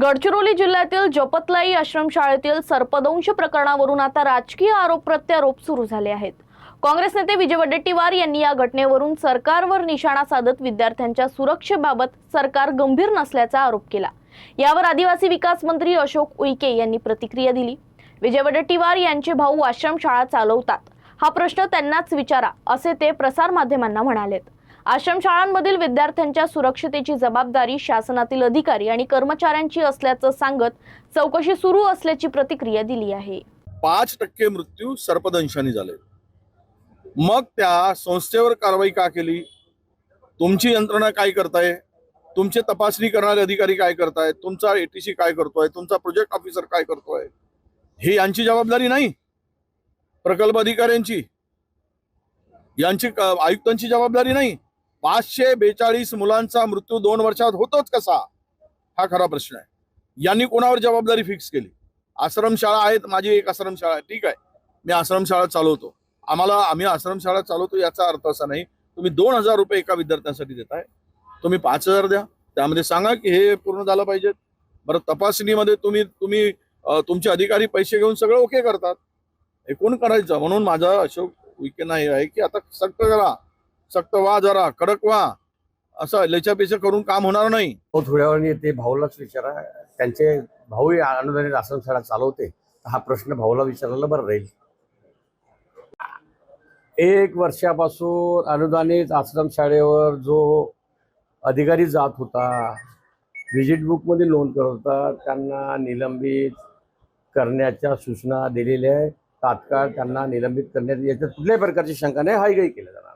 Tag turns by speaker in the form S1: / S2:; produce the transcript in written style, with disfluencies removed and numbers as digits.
S1: गडचिरोली जिल्ह्यातील जपतलाई आश्रमशाळेतील सर्पदंश प्रकरणावरून आता राजकीय आरोप प्रत्यारोप सुरू झाले आहेत। काँग्रेस नेते विजय वडेट्टीवार यांनी या घटनेवरून सरकारवर निशाणा साधत विद्यार्थ्यांच्या सुरक्षेबाबत सरकार गंभीर नसल्याचा आरोप केला। यावर आदिवासी विकास मंत्री अशोक उईके यांनी प्रतिक्रिया दिली। विजय वडेट्टीवार यांचे भाऊ आश्रमशाळा चालवतात, हा प्रश्न त्यांनाच विचारा असे ते प्रसार माध्यमांना म्हणालेत। आश्रमशाळांमधील विद्यार्थ्यांच्या सुरक्षतेची जबाबदारी शासनातील अधिकारी आणि कर्मचाऱ्यांची असल्याचं सांगत चौकशी सुरू असल्याची प्रतिक्रिया दिली आहे।
S2: 5% मृत्यू सर्पदंशाने झाले, मग त्या संस्थेवर कारवाई का केली? तुमची यंत्रणा काय करताय? तुमचे तपासणी करणारे अधिकारी काय करतायत? तुमचा एटीसी काय करतोय? तुमचा प्रोजेक्ट ऑफिसर काय करतोय? हे यांची जबाबदारी नाही, प्रकल्प अधिकाऱ्यांची, यांची आयुक्तांची जबाबदारी नाही। 542 मुलांचा मृत्यू 2 वर्षात होतोच कसा, हा खरा प्रश्न आहे। यांनी कोणावर जबाबदारी फिक्स केली? आश्रमशाळा आहेत, माझी एक आश्रमशाळा आहे, ठीक आहे, मी आश्रमशाळा चालवतो, आम्ही आश्रमशाळा चालवतो याचा अर्थ असा नाही तुम्ही 2000 रुपये एका विद्यार्थ्यांसाठी देताय, तुम्ही 5000 द्या, त्यामध्ये सांगा की हे पूर्ण झालं पाहिजे। बरं, तपासणीमध्ये तुम्ही तुमचे अधिकारी पैसे घेऊन सगळं ओके करतात, हे कोण करायचं? म्हणून माझा अशोक उईकेंना हे आहे की आता सक्त करा, सक्त व्हा, जरा कडक व्हा, असं लेचापेचा करून काम होणार नाही।
S3: थोड्या वेळाने ते भाऊलाच विचारा, त्यांचे भाऊ अनुदानित आश्रमशाळा चालवते, हा प्रश्न भाऊला विचारायला बरं राहील। 1 वर्षापासून अनुदानित आश्रमशाळेवर जो अधिकारी जात होता, व्हिजिट बुकमध्ये नोंद करत होता, त्यांना निलंबित करण्याच्या सूचना दिलेल्या आहे। तात्काळ त्यांना निलंबित करण्यात, याच्यात कुठल्याही प्रकारची शंका नाही, हायगय केलं जाणार।